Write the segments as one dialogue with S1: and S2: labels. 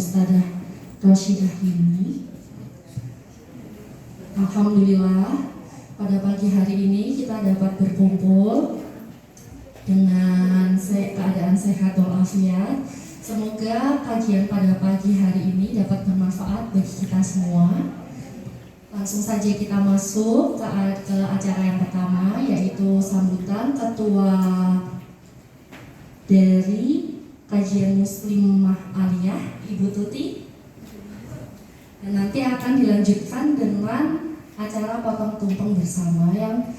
S1: Ustadzah Rashidah ini. Alhamdulillah pada pagi hari ini kita dapat berkumpul dengan keadaan sehat walafiat. Semoga kajian pada pagi hari ini dapat bermanfaat bagi kita semua. Langsung saja kita masuk ke acara yang pertama, yaitu sambutan Ketua dari Kajian Muslimah Aliyah, Ibu Tuti. Dan nanti akan dilanjutkan dengan acara potong tumpeng bersama yang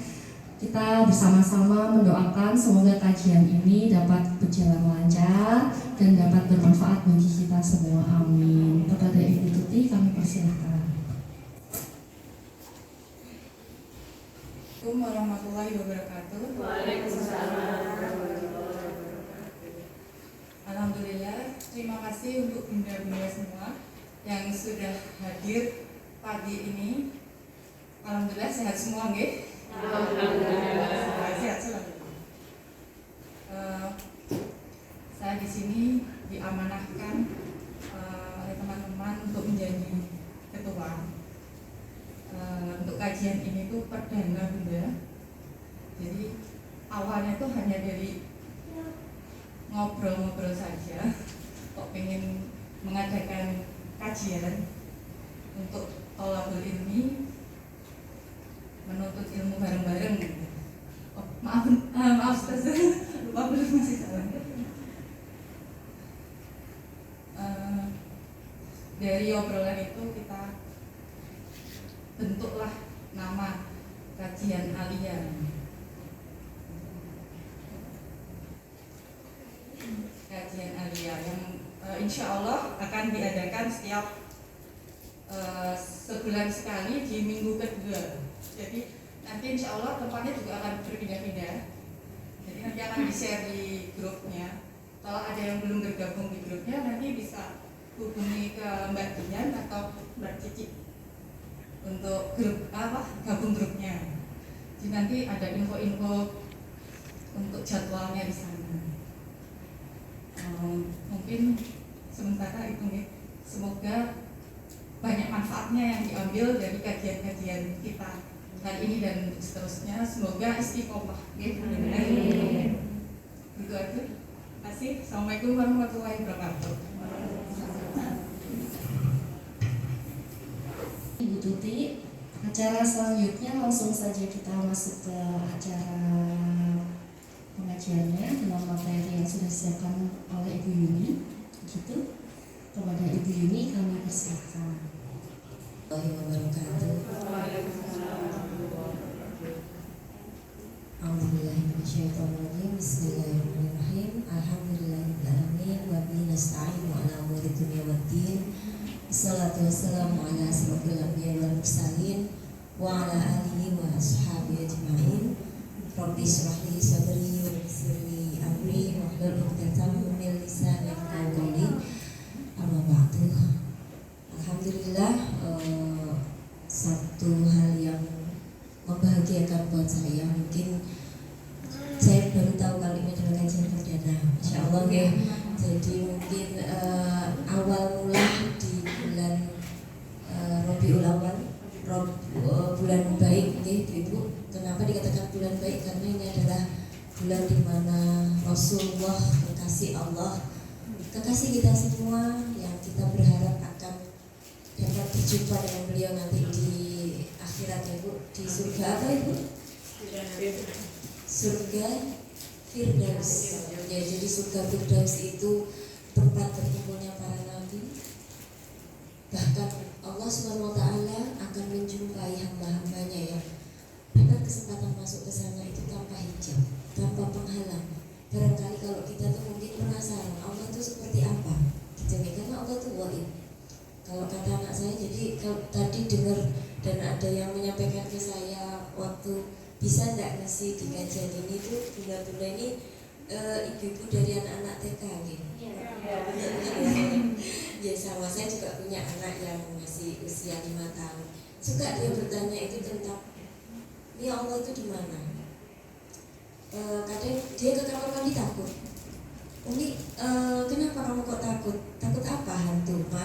S1: kita bersama-sama mendoakan semoga kajian ini dapat berjalan lancar dan dapat bermanfaat bagi kita semua. Amin. Kepada Ibu Tuti kami persilahkan.
S2: Assalamualaikum warahmatullahi wabarakatuh.
S3: Waalaikumsalam.
S2: Alhamdulillah, terima kasih untuk bunda-bunda semua yang sudah hadir pagi ini. Alhamdulillah sehat semua, nggih?
S3: Alhamdulillah.
S2: Sehat selalu. Saya di sini diamanahkan oleh teman-teman untuk menjadi ketua. Untuk kajian ini tuh perdana bunda. Jadi awalnya tuh hanya dari ngobrol-ngobrol saja. Kok pengen mengadakan kajian untuk tolabul ilmi, menuntut ilmu bareng-bareng. Oh, maaf Ustaz, lupa belum masih salah. Dari obrolan itu kita bentuklah nama kajian Aliyah. Kajian Aliyah yang insya Allah akan diadakan setiap sebulan sekali di minggu kedua. Jadi nanti insya Allah tempatnya juga akan berpindah-pindah. Jadi nanti akan di-share di grupnya. Kalau ada yang belum bergabung di grupnya, nanti bisa hubungi ke Mbak Dian atau Mbak Cici untuk grup gabung grupnya. Jadi nanti ada info-info untuk jadwalnya di sana. Mungkin sementara itu nih. Semoga banyak manfaatnya yang diambil dari kajian-kajian kita hari ini dan seterusnya. Semoga istiqomah. Amin. Itu aja. Terima kasih. Assalamualaikum warahmatullahi wabarakatuh.
S1: Ibu Tuti, acara selanjutnya langsung saja kita masuk ke acara pengajiannya dengan materi yang sudah disiapkan oleh Ibu Yuni. Gitu. Kepada Ibu Yuni kami persilakan.
S4: Bismillahirrahmanirrahim. Alhamdulillahirrahmanirrahim. Wa bihi nasta'inu ala umuri dunya waddin. Assalatu wassalamu ala asyrofil anbiya'i wal mursalin wa ala alihi wa ashabihi ajma'in. Rabbi shrah li sadri wa yassir li amri wahlul 'uqdatam min lisani yafqahu qawli. Amma ba'du. Alhamdulillah, satu hal yang membahagiakan buat saya, mungkin saya baru tahu kali ini adalah kajian perdana, Insya Allah ya. Jadi mungkin awal mula di bulan Rabiul Awal, bulan baik, Ibu. Kenapa dikatakan bulan baik? Karena ini adalah bulan di mana Rasulullah, kekasih Allah, kekasih kita semua, yang kita berharap akan dapat berjumpa dengan beliau nanti di akhirat, ya Bu. Di surga apa, Ibu? Surga Firdaus. Ya, jadi surga Firdaus itu tempat berkumpulnya para nabi. Bahkan Allah SWT akan menjumpai hamba-hambanya yang dapat kesempatan masuk ke sana itu tanpa hijab, tanpa penghalang. Barangkali kalau kita tuh mungkin penasaran Allah tuh seperti apa, gitu nih, karena Allah tuh wa'id. Kalau kata anak saya, jadi kalau tadi dengar dan ada yang menyampaikan ke saya waktu, bisa nggak ngasih di kajian ini tuh bunda-bunda ini ibu-ibu dari anak-anak TK gitu. Ya, sama saya juga punya anak yang masih usia 5 tahun. Suka dia bertanya itu tentang ini Allah itu di mana? Kadang dia ke kamar mandi takut. Umi, kenapa kamu kok takut? Takut apa hantu? Maaf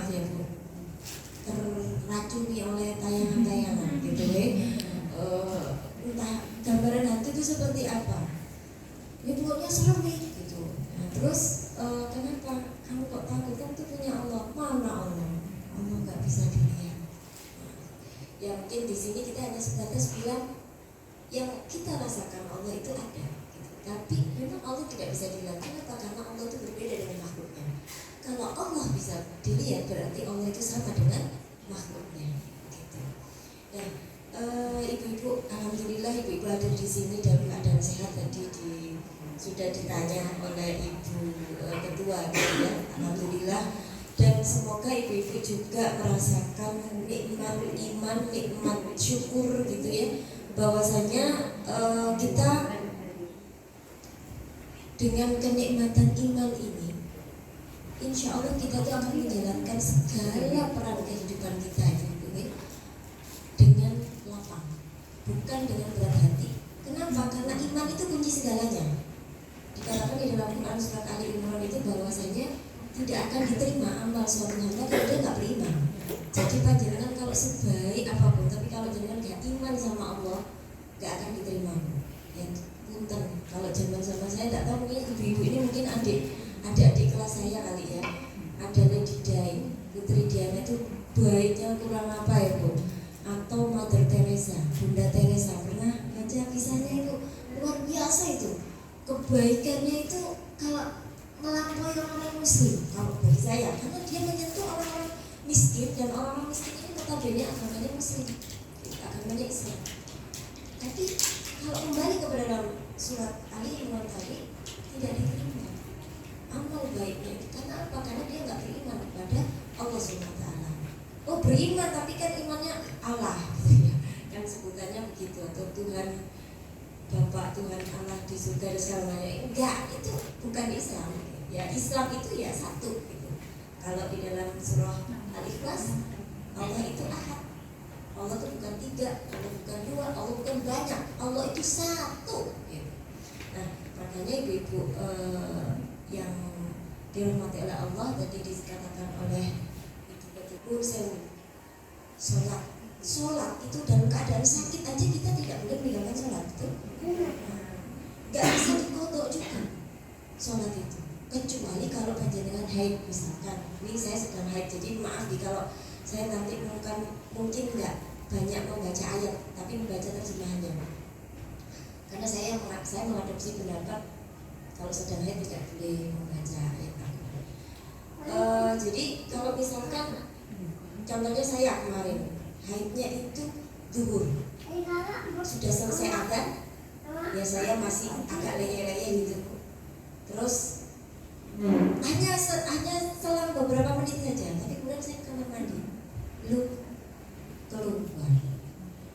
S4: bisa dilihat. Ya mungkin di sini kita hanya sebatas bilang yang kita rasakan Allah itu ada, gitu. Tapi memang Allah tidak bisa dilihat. Kenapa? Karena Allah itu berbeda dengan makhluknya. Kalau Allah bisa dilihat berarti Allah itu sama dengan makhluknya, gitu. Nah, ibu-ibu, alhamdulillah ibu-ibu ada di sini dalam keadaan sehat. Tadi sudah ditanya oleh ibu ketua, gitu ya. Alhamdulillah. Dan semoga ibu-ibu juga merasakan nikmat iman, nikmat syukur, gitu ya, bahwasanya kita dengan kenikmatan iman ini, insya Allah kita tuh akan menjalankan segala peran kehidupan kita, ibu-ibu, dengan lapang, bukan dengan berat hati. Kenapa? Karena iman itu kunci segalanya. Dikatakan di dalam Quran surat Ali Imran itu bahwasanya tidak akan diterima amal suatu hamba kalau dia nggak beriman. Jadi panjenengan kalau sebaik apapun, tapi kalau jenengan nggak iman sama Allah, nggak akan diterima. Ya, punten. Kalau zaman saya nggak tahu, mungkin ibu-ibu ini mungkin adik-adik kelas saya kali ya. Ada Lady Day, Putri Diana itu baiknya kurang apa ya Bu? Atau Mother Teresa, Bunda Teresa, pernah baca kisahnya itu luar biasa itu. Kebaikannya itu kalau melampaui orang-orang muslim, kalau bagi saya, karena dia menyentuh orang-orang miskin, dan orang-orang miskin ini notabene agamanya muslim, agamanya Islam. Tapi kalau kembali kepada dalam surat Ali Imran tadi, tidak diterima amal baiknya. Karena apa? Karena dia nggak beriman kepada Allah SWT. Oh, beriman tapi kan imannya Allah, gitu ya. Kan sebutannya begitu, atau Tuhan Bapak, Tuhan Allah di surga dan segalanya. Enggak, itu bukan Islam. Ya, Islam itu ya satu, gitu. Kalau di dalam surah Al-Ikhlas, Allah itu ahad. Allah itu bukan tiga, Allah bukan dua, Allah bukan banyak, Allah itu satu, gitu. Nah, makanya ibu-ibu yang dirahmati oleh Allah, tadi dikatakan oleh ibu-ibu sholat itu dalam keadaan sakit aja kita tidak boleh meninggalkan sholat, betul? Gak bisa dikodok juga sholat itu, kecuali kalau panjenengan haid misalkan. Ini saya sedang haid, jadi maaf kalau saya nanti mungkin nggak banyak membaca ayat, tapi membaca terjemahannya. Karena saya mengadopsi pendapat kalau sedang haid tidak boleh membaca ayat. Jadi kalau misalkan contohnya saya kemarin haidnya itu zuhur, sudah selesai adzan, ya saya masih agak leye-leye gitu. Terus hanya selang beberapa menit saja, tapi kemudian saya kamar mandi, keluar,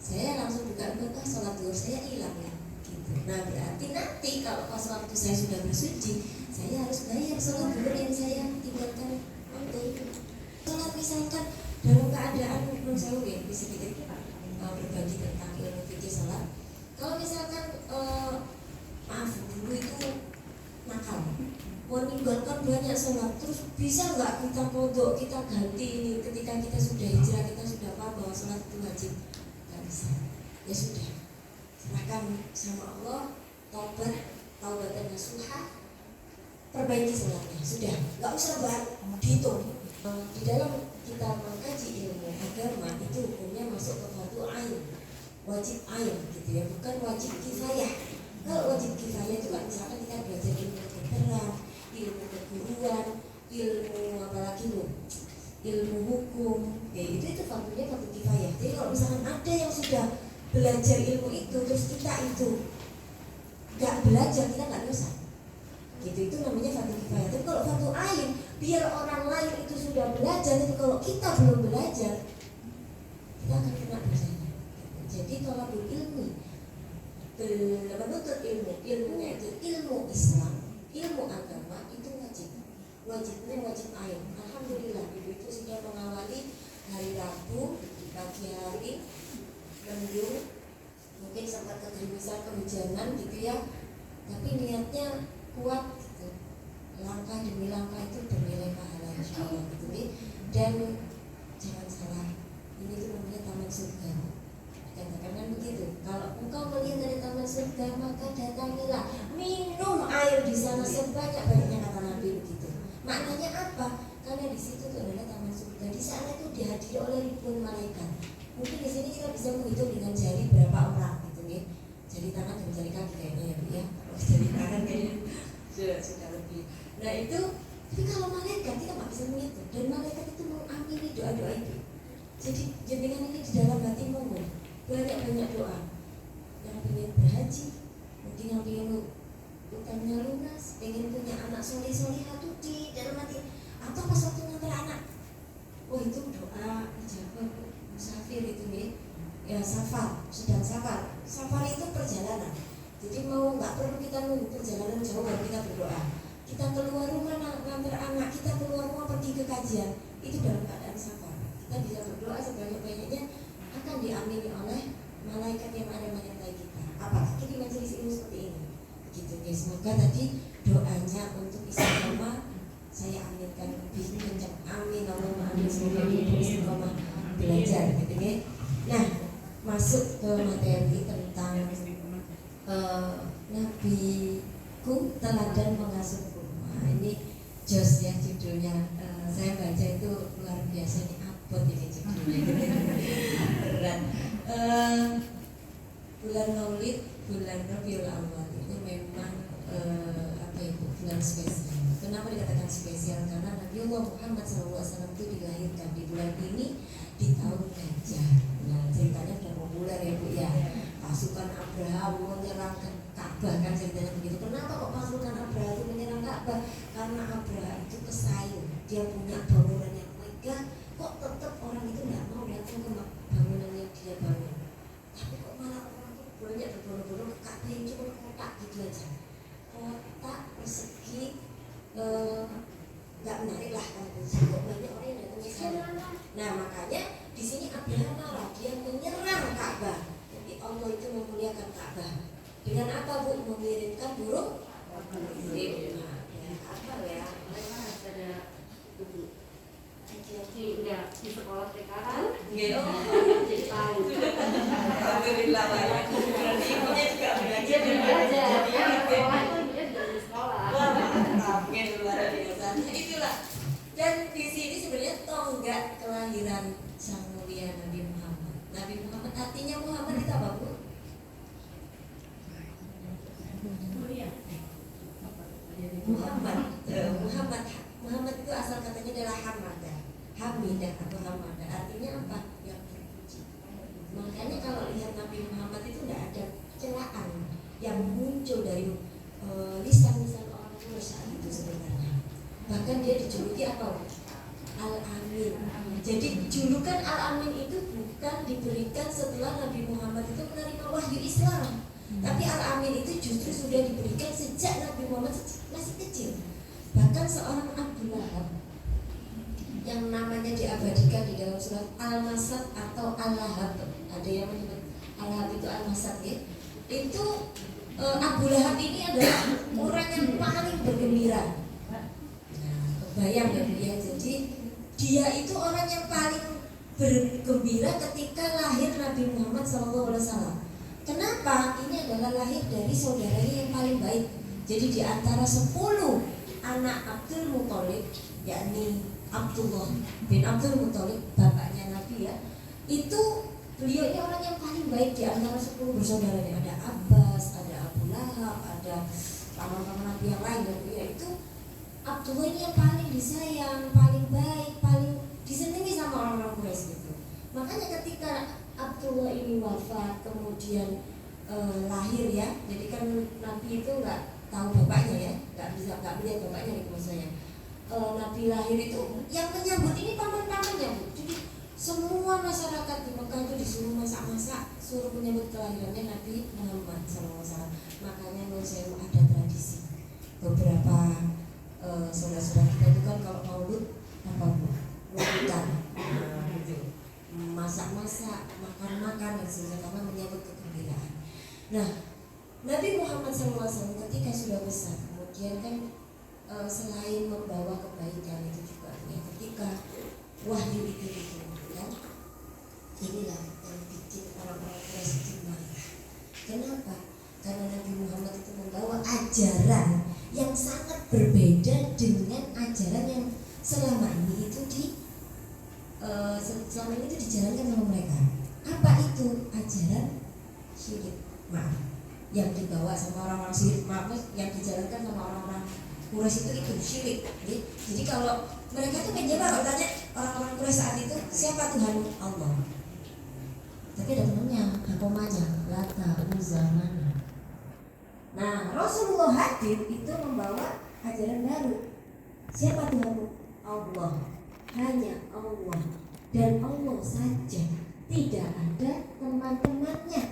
S4: saya langsung buka buka sholat zuhur, saya hilang ya, gitu. Nah berarti nanti kalau pas waktu saya sudah bersuci, saya harus bayar sholat zuhur yang saya tinggalkan waktu. Sholat misalkan dalam keadaan saya sedikit berbagi tentang ilmu fikih sholat. Kalau misalkan maaf dulu itu nakal, meninggalkan banyak sholat, terus bisa nggak kita kodok, kita ganti ini ketika kita sudah hijrah, kita sudah paham bahwa sholat itu wajib? Nggak bisa. Ya sudah, serahkan sama Allah, taubatan nasuha, perbaiki sholatnya. Sudah, nggak usah dihitung. Di dalam kita mengkaji ilmu agama itu hukumnya masuk ke fardu ain, wajib ain, gitu ya, bukan wajib kifayah. Kalau wajib kifayah itu kan misalkan kita belajar ilmu kedokteran, ilmu keguruan, ilmu apalagi ilmu hukum, ya itu fardunya fardu kifayah. Jadi kalau misalkan ada yang sudah belajar ilmu itu terus kita itu nggak belajar, kita nggak dosa, gitu. Itu namanya fardu kifayah. Tapi kalau fardu ain, biar orang lain itu sudah belajar, tapi kalau kita belum belajar, kita akan kena dosanya. Jadi kalau berilmu, menuntut ilmunya itu ilmu Islam, ilmu agama itu wajibnya wajib ain. Alhamdulillah ibu itu sudah mengawali hari Rabu pagi hari mendung, mungkin sempat kegerimisan kehujanan gitu ya, tapi niatnya kuat gitu. Langkah demi langkah itu bernilai pahala insyaallah gitu nih. Dan jangan salah, ini tuh namanya taman surga. Katakan begitu. Kalau engkau melihat dari taman surga, maka datangilah, minum air di sana sebanyak-banyaknya, kata Nabi begitu. Maknanya apa? Karena di situ tuh adalah taman surga. Di sana itu dihadiri oleh ribuan malaikat. Mungkin di sini kita bisa menghitung dengan jari berapa orang gitu ya. Jari tangan dan jari kaki kayaknya ya Bu ya. Kalau jari tangan kayaknya sudah lebih. Nah itu, tapi kalau malaikat kita nggak bisa menghitung, dan malaikat itu mengamini doa-doa itu. Jadi jenengan ini di dalam hati monggo banyak-banyak doa. Yang ingin berhaji, mungkin yang ingin utangnya lunas, pengen punya anak soleh-solehah tuh di dalam hati. Atau pas waktu ngantar anak, oh itu doa ijabah musafir itu nih, ya safar, sedang safar. Safar itu perjalanan. Jadi mau nggak perlu kita nunggu perjalanan jauh baru kita berdoa. Kita keluar rumah ngantar anak, kita keluar rumah pergi ke kajian, itu dalam keadaan safar. Kita bisa berdoa sebanyak-banyaknya, akan diamini oleh malaikat yang ada menyertai kita. Apalagi di majelis ilmu seperti ini. Begitu ya. Semoga tadi doanya untuk istiqomah saya aminkan lebih kencang. Amin Allahumma amin. Semoga kita istiqomah belajar gitu ya. Nah, masuk ke materi tentang Nabiku teladan mengasuhku. Nah, ini jos ya judulnya. Saya baca itu luar biasa nih, abot ini judulnya. Berat. Bulan Maulid, bulan Rabiul Awal itu memang bulan spesial. Kenapa dikatakan spesial? Karena Nabiullah Muhammad SAW itu dilahirkan di bulan ini di tahun Gajah. Nah, ceritanya sudah populer ya Bu ya. Pasukan Abraham menyerang Ka'bah kan ceritanya begitu. Kenapa kok pasukan Abraham itu menyerang Ka'bah? Karena Abraham itu pesaing, dia punya bangunan yang megah. Kok tetap orang itu nggak mau datang ke bangunan yang dia bangun? Tapi kok malah orang itu banyak berbondong-bondong ke Ka'bah yang cuma kotak gitu aja. Kotak persegi, nggak menarik lah kan? Kok banyak orang yang datang ke sana. Nah makanya di sini Abraham marah, dia menyerang Ka'bah. Jadi Allah itu memuliakan Ka'bah. Dengan apa Bu? Mengirimkan burung? Apa ya?
S3: Ada jadi udah di sekolah sekarang jadi tahu.
S4: Alhamdulillah banyak. Berarti ibunya juga belajar
S3: Dia belajar ya, sekolah itu dia juga di sekolah.
S4: Oke, luar biasa. Itulah. Dan di sini sebenarnya tonggak kelahiran sang mulia Nabi Muhammad. Nabi Muhammad artinya Muhammad itu apa Bu? Muhammad itu asal katanya adalah Hamidah atau Hamadah. Artinya apa? Yang terpuji. Makanya kalau lihat Nabi Muhammad itu tidak ada celaan yang muncul dari lisan-lisan orang tua saat itu sebenarnya. Bahkan dia dijuluki apa? Al-Amin. Jadi julukan Al-Amin itu bukan diberikan setelah Nabi Muhammad itu menerima wahyu Islam. Tapi Al-Amin itu justru sudah diberikan sejak Nabi Muhammad masih kecil. Bahkan seorang Abu Lahab yang namanya diabadikan di dalam surat Al-Masad atau Al-Lahab. Ada yang menyebut Al-Lahab itu Al-Masad ya. Itu Abu Lahab ini adalah orang yang paling bergembira. Nah, kebayang ya Bu ya. Jadi dia itu orang yang paling bergembira ketika lahir Nabi Muhammad SAW. Kenapa? Ini adalah lahir dari saudaranya yang paling baik. Jadi di antara 10 anak Abdul Muthalib, yakni Abdullah bin Abdul Muthalib, bapaknya Nabi ya, itu beliau ini orang yang paling baik di antara 10 bersaudaranya. Ada Abbas, ada Abu Lahab, ada paman-paman Nabi yang lain. Dan itu Abdullah ini yang paling disayang, paling baik, paling disenangi sama orang-orang Quraisy gitu. Makanya ketika Abdullah ini wafat, kemudian lahir ya. Jadi kan Nabi itu nggak tahu bapaknya ya, nggak melihat bapaknya di maksudnya. Nabi lahir itu yang menyambut ini paman-pamannya Bu. Jadi semua masyarakat di Mekah itu disuruh masak-masak, suruh menyambut kelahirannya Nabi Muhammad SAW. Makanya menurut saya ada tradisi beberapa saudara-saudara kita itu kan kalau maulud apa Bu? Muludan. Masak-masak, makan-makan dan sebagainya karena menyambut kegembiraan. Nah, Nabi Muhammad SAW ketika sudah besar, kemudian kan selain membawa kebaikan itu juga ya, ketika wahyu itu diturunkan, inilah yang bikin orang-orang Quraisy marah. Kenapa? Karena Nabi Muhammad itu membawa ajaran yang sangat berbeda dengan ajaran yang selama ini itu selama ini itu dijalankan sama mereka. Apa itu? Ajaran syirik, maaf, yang dibawa sama orang-orang syirik, maaf, yang dijalankan sama orang-orang Quraisy itu syirik. Jadi kalau mereka tuh menjawab, kalau tanya orang-orang Quraisy saat itu, siapa Tuhan? Allah. Tapi ada temannya, hakomanya, Lata, Uzza, Mana. Nah, Rasulullah hadir itu membawa ajaran baru. Siapa Tuhanmu? Allah. Hanya Allah. Dan Allah saja. Tidak ada teman-temannya,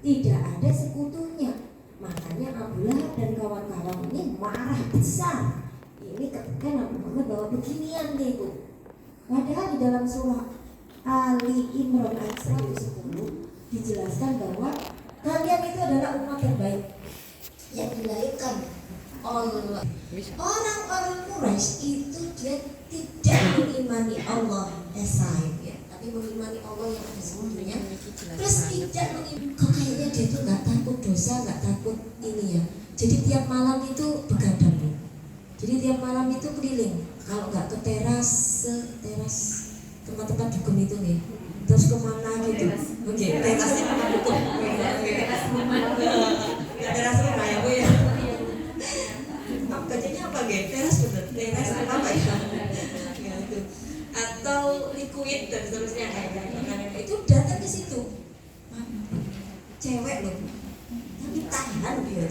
S4: tidak ada sekutunya. Makanya Abu Lahab dan kawan-kawan ini marah besar. Ini ketika Nabi Muhammad bawa beginian nih Bu. Padahal di dalam surah Ali Imran ayat 110 dijelaskan bahwa kalian itu adalah umat terbaik yang dilahirkan oleh orang-orang Quraisy. Itu dia tidak mengimani Allah Esa ya, tapi mengimani Allah yang ada sebelumnya. Terus tidak mengimani, kok kayaknya dia tuh nggak takut dosa, nggak takut ini ya. Jadi tiap malam itu begadang Bu. Jadi tiap malam itu keliling. Kalau nggak ke teras tempat-tempat dukun itu nih. Terus kemana gitu? Oke, terasnya tempat dukun. Teras rumah ya Bu ya. Kerjanya apa gitu? Teras betul. Teras apa ya? Gitu. Atau liquid dan seterusnya kayak itu datang ke situ. Cewek loh. Tapi tahan dia.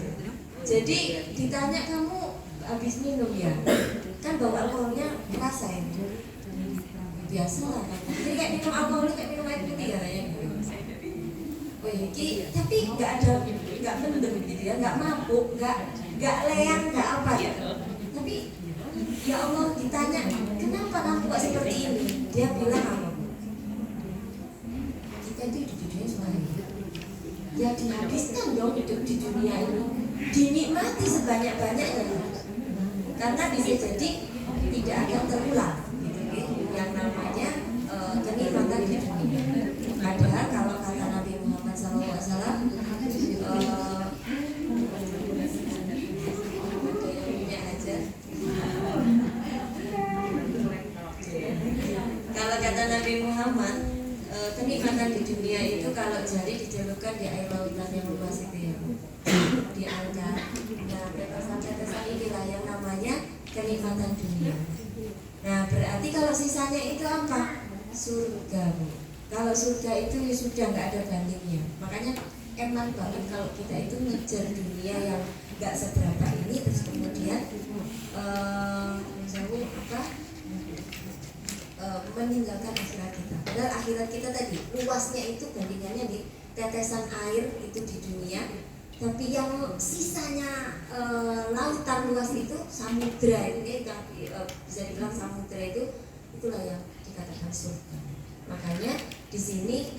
S4: Jadi ditanya kamu habis minum ya? Kan bawa alkoholnya terasa ya. Biasa lah kan. Jadi kayak minum alkohol kayak minum air putih ya kayaknya. Oh iki tapi nggak mendem gitu ya, nggak mabuk, nggak leang, nggak apa ya. Tapi ya Allah ditanya, kenapa kamu kok seperti ini? Dia bilang apa? Kita itu hidup di dunia semua ya dihabiskan dong hidup di dunia ini, dinikmati sebanyak-banyaknya. Karena bisa jadi tidak akan terulang gitu, yang namanya kenikmatan di dunia. Padahal kalau kata Nabi Muhammad SAW, kalau kata Nabi Muhammad, kenikmatan di dunia itu kalau jari dicelupkan di air lautan yang luas itu ya, diangkat. Nah, tetesan-tetesan inilah yang namanya kenikmatan dunia. Nah, berarti kalau sisanya itu apa? Surga. Kalau surga itu ya sudah nggak ada bandingnya. Makanya enak banget kalau kita itu ngejar dunia yang nggak seberapa ini, terus kemudian meninggalkan akhirat kita. Padahal akhirat kita tadi luasnya itu bandingannya di tetesan air itu di dunia. Tapi yang sisanya lautan luas itu samudra ini bisa dibilang samudra itulah yang dikatakan surga. Makanya di sini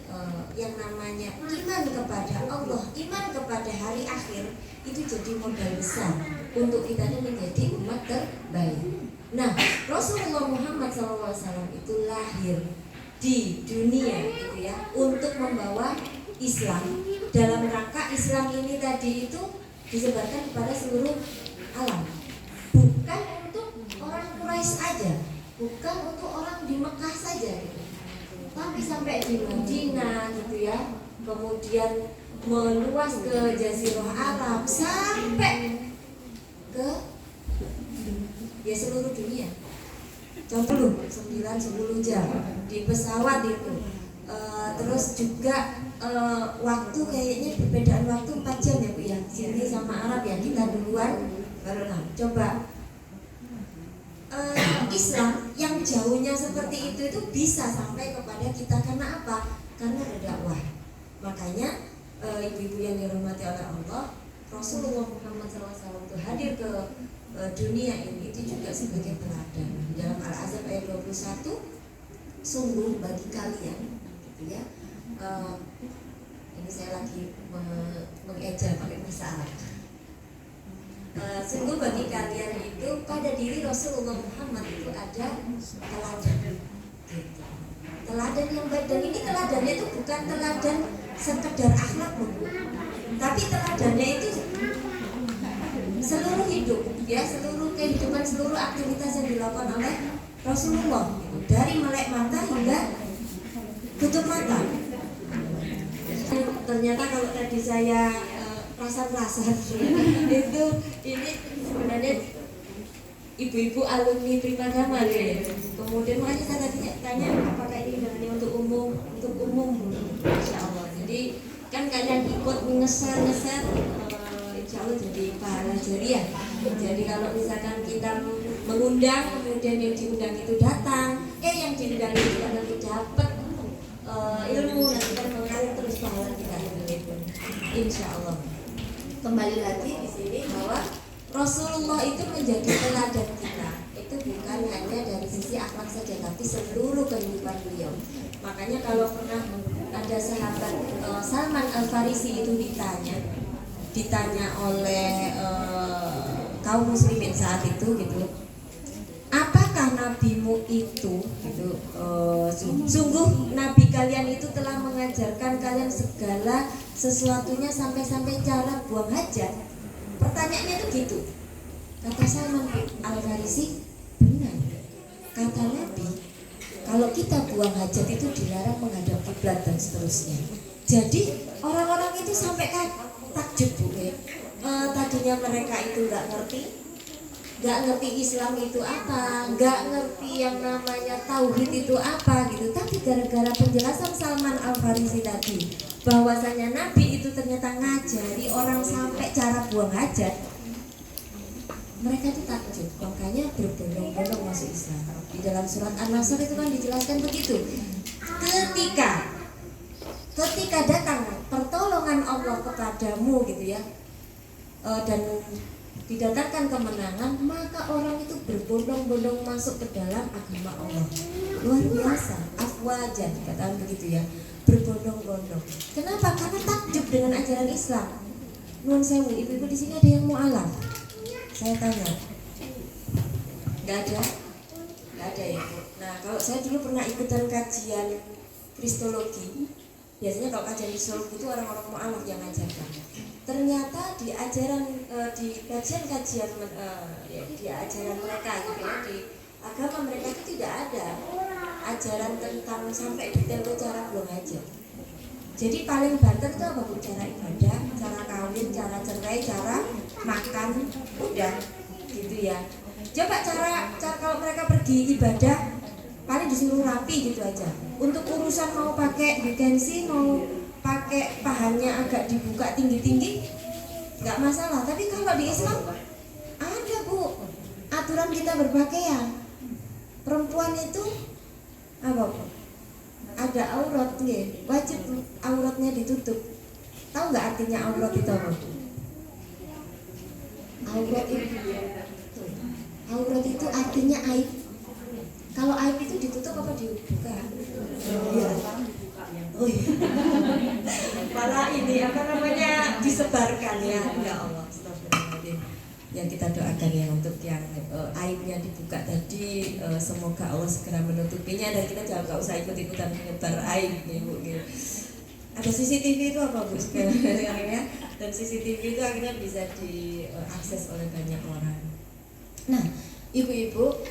S4: yang namanya iman kepada Allah, iman kepada hari akhir itu jadi modal besar untuk kita ini menjadi umat terbaik. Nah, Rasulullah Muhammad SAW itu lahir di dunia gitu ya, untuk membawa Islam. Dalam rangka Islam ini tadi itu disebarkan kepada seluruh alam, bukan untuk orang Quraisy aja, bukan untuk orang di Mekah saja gitu, tapi sampai di Madinah gitu ya, kemudian meluas ke Jazirah Arab sampai ke ya seluruh dunia. Contoh 9-10 jam di pesawat itu. Terus juga waktu kayaknya perbedaan waktu 4 jam ya Bu ya. Sini sama Arab ya, kita duluan baru coba. Islam yang jauhnya seperti itu bisa sampai kepada kita karena apa? Karena ada dakwah. Makanya ibu-ibu yang dirahmati oleh Allah, Rasulullah Muhammad SAW itu hadir ke dunia ini itu juga sebagai teladan. Dalam Al-Ahzab ayat 21, sungguh bagi kalian gitu ya. Ini saya lagi mengeja pakai bahasa Arab. Sungguh bagi kalian itu pada diri Rasulullah Muhammad itu ada teladan gitu. Teladan yang baik, dan ini teladannya itu bukan teladan sekedar akhlak tapi teladannya itu seluruh hidup ya, seluruh kehidupan, seluruh aktivitas yang dilakukan oleh Rasulullah gitu. Dari melek mata hingga ternyata kalau tadi saya perasaan-perasaan itu ini sebenarnya ibu-ibu alumni Primadama ya. Kemudian makanya saya tadi tanya apakah ini hanya untuk umum, Insya Allah. Jadi kan kalian ikut ngeser, Insya Allah jadi pahala jariah. Jadi kalau misalkan kita mengundang, kemudian yang diundang itu datang, yang diundang itu nanti dapat ilmu, nanti kan mengalir terus pahala kita. Insya Allah. Kembali lagi di sini bahwa Rasulullah itu menjadi teladan kita. Itu bukan hanya dari sisi akhlak saja, tapi seluruh kehidupan beliau. Makanya kalau pernah ada sahabat Salman Al Farisi itu ditanya oleh kaum muslimin saat itu gitu, apakah nabimu itu gitu, sungguh nabi kalian itu telah mengajarkan kalian segala sesuatunya sampai cara buang hajat. Pertanyaannya itu gitu. Kata Salman Al Farisi, benar. Kata Nabi, kalau kita buang hajat itu dilarang menghadap kiblat dan seterusnya. Jadi orang-orang itu sampai takjub Bu. Tadinya mereka itu nggak ngerti Islam itu apa, nggak ngerti yang namanya tauhid itu apa gitu. Tapi gara-gara penjelasan Salman Al Farisi tadi, bahwasanya Nabi itu ternyata ngajari orang sampai cara buang hajat, mereka itu takjub. Makanya berbondong-bondong masuk Islam. Di dalam surat An-Nasr itu kan dijelaskan begitu. Ketika datang pertolongan Allah kepadamu gitu ya, dan didatangkan kemenangan, maka orang itu berbondong-bondong masuk ke dalam agama Allah. Luar biasa, afwajan katakan begitu ya, berbondong-bondong. Kenapa? Karena takjub dengan ajaran Islam. Nuwun sewu, ibu-ibu di sini ada yang mu'alaf? Saya tanya. Nggak ada ya. Nah, kalau saya dulu pernah ikutan kajian Kristologi. Biasanya kalau kajian Kristologi itu orang-orang mu'alaf yang ngajarkan. Ternyata di ajaran di kajian-kajian di ajaran mereka gitu ya, di agama mereka itu tidak ada ajaran tentang sampai detail cara buang hajat. Jadi paling banter itu apa Bu? Cara ibadah, cara kawin, cara cerai, cara makan, udah gitu ya. Coba cara kalau mereka pergi ibadah paling disuruh rapi gitu aja. Untuk urusan mau pakai detensi, mau pakai pahannya agak dibuka tinggi-tinggi, nggak masalah. Tapi kalau di Islam ada Bu, aturan kita berpakaian. Perempuan itu apa Bu? Ada aurat nih, wajib auratnya ditutup. Tahu nggak artinya aurat itu apa? Aurat itu artinya aib. Kalau aib itu ditutup apa dibuka? Iya. Oh iya. Malah ini apa namanya disebarkan ya. Ya Allah, astagfirullahaladzim. Yang kita doakan ya untuk yang aibnya dibuka tadi, semoga Allah segera menutupinya dan kita jangan nggak usah ikut-ikutan menyebar aib nih Bu. Gitu. Ada CCTV itu apa Bu sekarang ya? Dan CCTV itu akhirnya bisa diakses oleh banyak orang. Nah, ibu-ibu,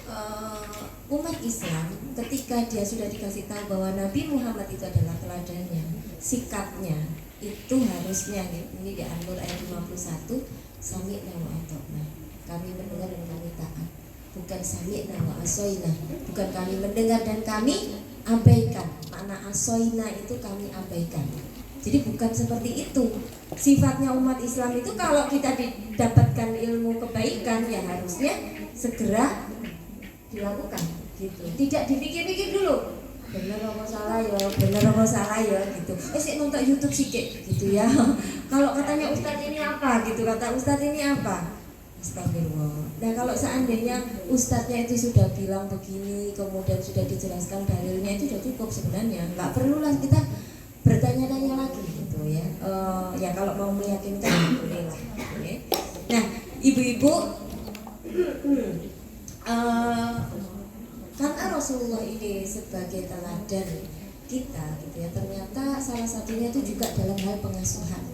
S4: umat Islam ketika dia sudah dikasih tahu bahwa Nabi Muhammad itu adalah teladannya, sikapnya itu harusnya ini di An-Nur ayat 51, sami'na wa ata'na. Kami mendengar dan kami taat. Bukan sami'na wa asoina, bukan kami mendengar dan kami abaikan. Makna asoina itu kami abaikan. Jadi bukan seperti itu. Sifatnya umat Islam itu kalau kita didapatkan ilmu kebaikan ya harusnya segera dilakukan gitu. Tidak dipikir-pikir dulu. Bener apa salah ya gitu. Sik nonton YouTube sikit gitu ya. Kalau katanya Ustadz ini apa gitu, kata Ustadz ini apa? Astagfirullah. Nah kalau seandainya Ustadznya itu sudah bilang begini, kemudian sudah dijelaskan dalilnya, itu sudah cukup sebenarnya. Nggak perlulah kita bertanya-tanya lagi gitu ya. Ya kalau mau meyakinkan bolehlah. Okay. Nah ibu-ibu, karena Rasulullah ini sebagai teladan kita gitu ya, ternyata salah satunya itu juga dalam hal pengasuhan,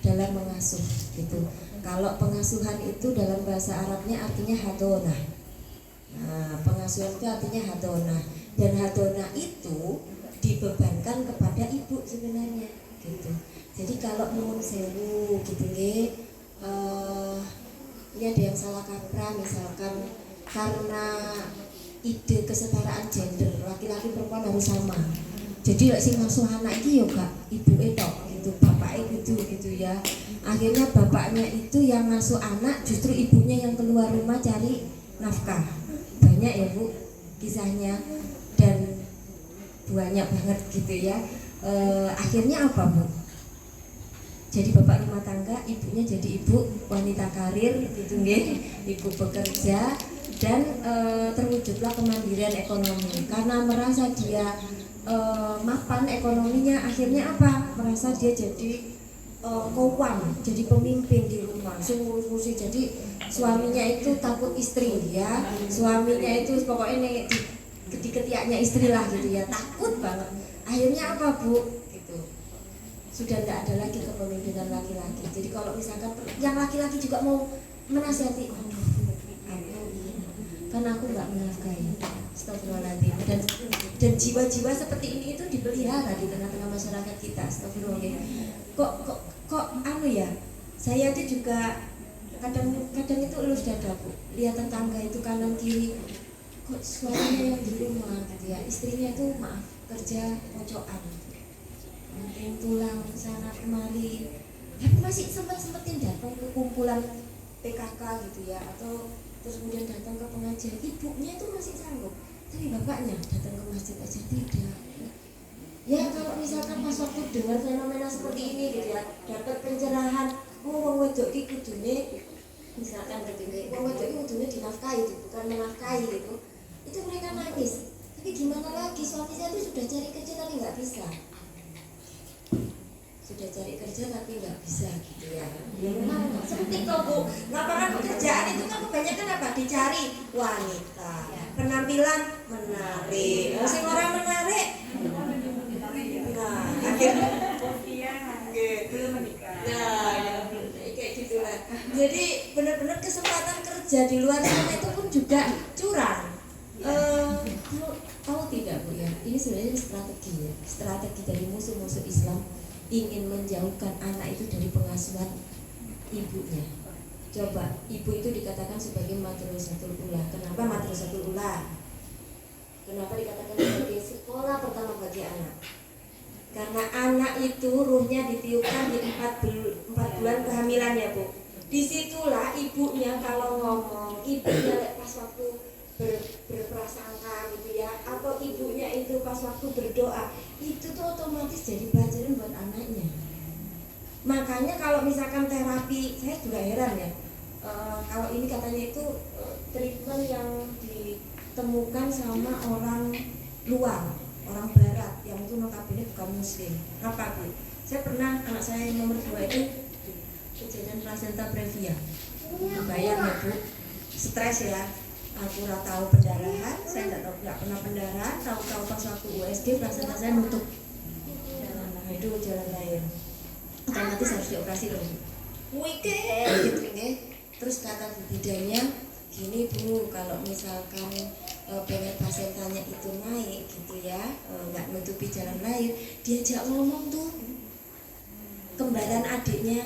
S4: dalam mengasuh gitu. Kalau pengasuhan itu dalam bahasa Arabnya artinya hadonah. Nah, pengasuhan itu artinya hadonah, dan hadonah itu dibebankan kepada ibu sebenarnya gitu. Jadi kalau nuwun sewu gitu nggih, ini ada yang salah kaprah misalkan karena ide kesetaraan gender laki-laki perempuan harus sama. Jadi lek sing ngasuh anak iki yo gak ibuke tok gitu, bapake gitu ya. Akhirnya bapaknya itu yang ngasuh anak, justru ibunya yang keluar rumah cari nafkah. Banyak ya Bu kisahnya dan banyak banget gitu ya. Akhirnya apa Bu? Jadi bapak rumah tangga, ibunya jadi ibu wanita karir gitu nggih, ibu bekerja dan terwujudlah kemandirian ekonomi karena merasa dia mapan ekonominya. Akhirnya apa? Merasa dia jadi kawan, jadi pemimpin di rumah, ngurusi. Jadi suaminya itu takut istri ya, suaminya itu pokoknya ini ketiaknya istri lah gitu ya, takut banget. Akhirnya apa Bu? Gitu. Sudah tidak ada lagi kepemimpinan laki-laki. Jadi kalau misalkan yang laki-laki juga mau menasihati, kan aku nggak menafkahi, astagfirullahaladzim. Dan jiwa-jiwa seperti ini itu dipelihara di tengah-tengah masyarakat kita, astagfirullahaladzim. Kok anu ya, saya itu juga kadang itu elus dada Bu, lihat tetangga itu kanan kiri, kok suaminya yang di rumah gitu ya, istrinya itu maaf kerja pocokan, mungkin tulang sana kemari, tapi masih sempetin datang ke kumpulan PKK gitu ya, atau terus kemudian datang ke pengajian. Ibunya itu masih sanggup, tapi bapaknya datang ke masjid aja tidak. Ya kalau misalkan pas waktu dengar fenomena seperti ini gitu ya, dapat pencerahan, wong wedok iki kudune misalkan begini, wong wedok iki kudune dinafkahi itu, bukan menafkahi gitu. Itu mereka nangis. Tapi gimana lagi, suami saya itu sudah cari kerja tapi nggak bisa. Sudah cari kerja tapi nggak bisa gitu ya. Ya memang sempit kok Bu. Lapangan pekerjaan itu kan kebanyakan apa? Dicari wanita, penampilan menarik. Masih orang menarik. Nah, akhirnya belum menikah. Nah, ya kayak gitulah. Jadi benar-benar kesempatan kerja di luar sana itu pun juga curang. Tahu tidak Bu ya? Ini sebenarnya strategi ya. Strategi dari musuh-musuh Islam ingin menjauhkan anak itu dari pengasuhan ibunya. Coba, ibu itu dikatakan sebagai madrasatul ula. Kenapa madrasatul ula? Kenapa dikatakan sebagai sekolah pertama bagi anak? Karena anak itu ruhnya ditiupkan di 4 bulan kehamilan ya Bu. Disitulah ibunya kalau ngomong, ibunya pas waktu berprasangka gitu ya, atau ibunya itu pas waktu berdoa, itu tuh otomatis jadi pelajaran buat anaknya. Makanya kalau misalkan terapi, saya juga heran ya, kalau ini katanya itu treatment yang ditemukan sama orang luar, orang barat yang itu notabene bukan muslim. Apa Bu? Saya pernah, anak saya yang nomor 2 itu kejadian placenta previa. Bayang ya Bu, stres ya. Aku nggak tahu pendarahan, saya nggak pernah pendarahan. Tahu-tahu pas waktu USG placenta saya nutup, nah itu jalan lahir, otomatis harus dioperasi loh. Weekend gitu nih. Terus kata bidannya, gini Bu, kalau misalkan pengen placentanya itu naik gitu ya, nggak nutupi jalan lahir, diajak ngomong tuh kembaran adiknya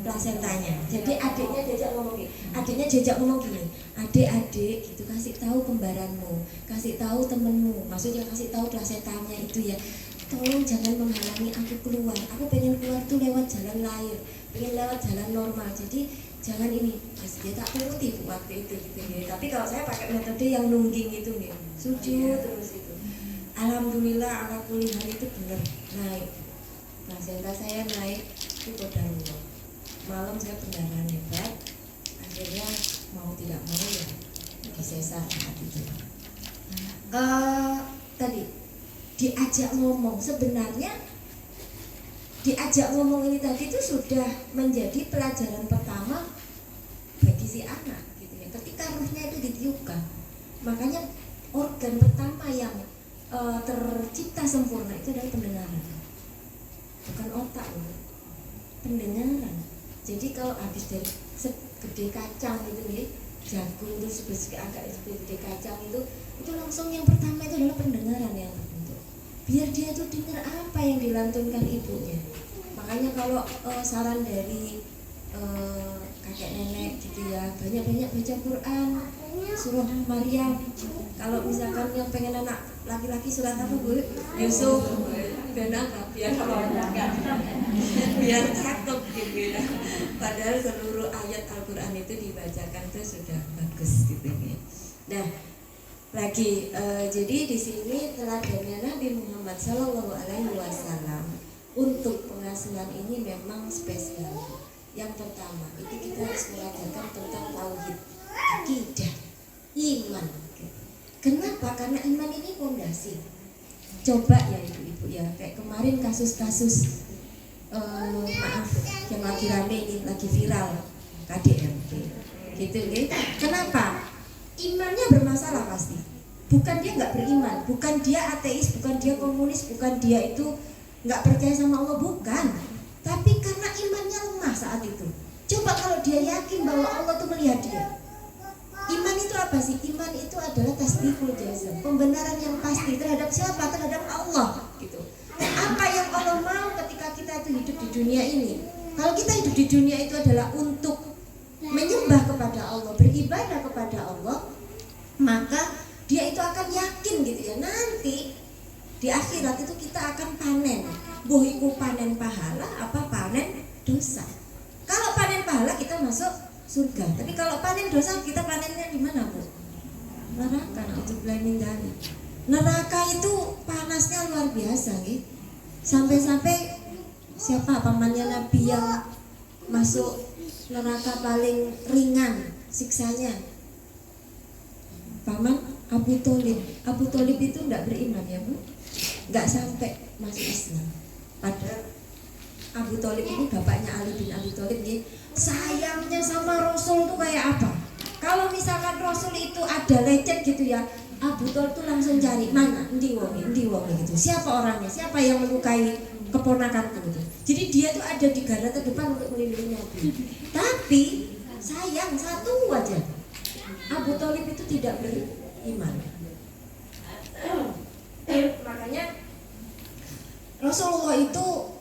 S4: plasentanya. Jadi adiknya diajak ngomong gini, adik-adik gitu, kasih tahu kembaranmu, kasih tahu temenmu, maksudnya kasih tahu plasentanya itu ya, tolong jangan menghalangi aku keluar. Aku pengen keluar tuh lewat jalan lahir, pengen lewat jalan normal. Jadi jangan ini. Dia tak turuti waktu itu gitu ya. Tapi kalau saya pakai metode yang nungging itu nih, sujud terus itu. Alhamdulillah ala kulli hal itu benar naik. Plasenta saya naik itu qadarullah. Malam saya pendarahan hebat, akhirnya mau tidak mau ya disesar saat itu. Tadi diajak ngomong, sebenarnya diajak ngomong ini tadi itu sudah menjadi pelajaran pertama bagi si anak gitu ya. Ketika ruhnya itu ditiupkan, makanya organ pertama yang tercipta sempurna itu adalah pendengaran, bukan otak loh, pendengaran. Jadi kalau habis dari segede kacang itu nih, jagung itu agak segede kacang itu langsung yang pertama itu adalah pendengaran yang terbentuk. Biar dia tuh dengar apa yang dilantunkan ibunya. Makanya Makanya kalau saran dari kakek nenek gitu ya, banyak-banyak baca Quran, surah Maryam. Kalau misalkan yang pengen anak laki-laki surat apa Bu? Yusuf. Biar cakep gitu ya. Padahal seluruh ayat Al-Quran itu dibacakan itu sudah bagus gitu ya. Nah, lagi jadi di sini teladannya Nabi Muhammad SAW untuk pengasuhan ini memang spesial. Yang pertama itu kita harus mengajarkan tentang tauhid, akidah, iman. Kenapa? Karena iman ini fondasi. Coba ya ibu-ibu ya, kayak kemarin kasus-kasus maaf yang lagi rame ini, lagi viral KDRT gitu ya. Kenapa? Imannya bermasalah pasti. Bukan dia nggak beriman, bukan dia ateis, bukan dia komunis, bukan dia itu nggak percaya sama Allah, bukan. Tapi karena imannya lemah saat itu. Coba kalau dia yakin bahwa Allah itu melihat dia. Iman itu apa sih? Iman itu adalah tasdiqul jazm, pembenaran yang pasti terhadap siapa? Terhadap Allah gitu. Apa yang Allah mau ketika kita itu hidup di dunia ini? Kalau kita hidup di dunia itu adalah untuk menyembah kepada Allah, beribadah kepada Allah, maka dia itu akan yakin gitu ya. Nanti di akhirat itu kita akan panen. Boh iku panen pahala apa panen dosa. Kalau panen pahala kita masuk surga. Tapi kalau panen dosa kita panennya di mana, Bu? Neraka. Neraka itu panasnya luar biasa, gitu. Sampai-sampai siapa pamannya Nabi yang masuk neraka paling ringan siksanya? Paman Abu Tholib. Abu Tholib itu enggak beriman ya, Bu? Enggak sampai masuk Islam. Padahal Abu Tholib ini bapaknya Ali bin Abi Tholib nih, sayangnya sama Rasul tuh kayak apa? Kalau misalkan Rasul itu ada lecet gitu ya, Abu Tholib tuh langsung cari mana, endi wong gitu. Siapa orangnya? Siapa yang melukai keponakanku gitu. Jadi dia tuh ada di garda terdepan untuk melindungi Nabi. Tapi sayang satu aja, Abu Tholib itu tidak beriman. Makanya Rasulullah itu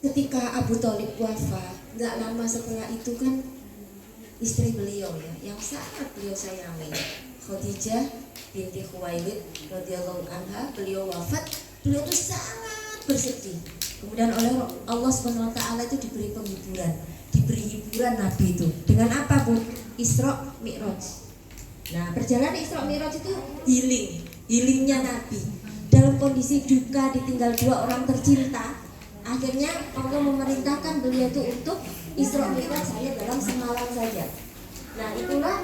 S4: ketika Abu Tholib wafat, nggak lama setelah itu kan istri beliau ya, yang sangat beliau sayangi, Khadijah binti Khuwailid radhiyallahu anha, beliau wafat, beliau itu sangat bersedih. Kemudian oleh Allah SWT itu diberi penghiburan, diberi hiburan Nabi itu dengan apa, Bu? Isra Mi'raj. Nah, perjalanan Isra Mi'raj itu healingnya Nabi dalam kondisi duka, ditinggal dua orang tercinta. Akhirnya Allah memerintahkan beliau itu untuk Isra Mi'raj hanya dalam semalam saja. Nah itulah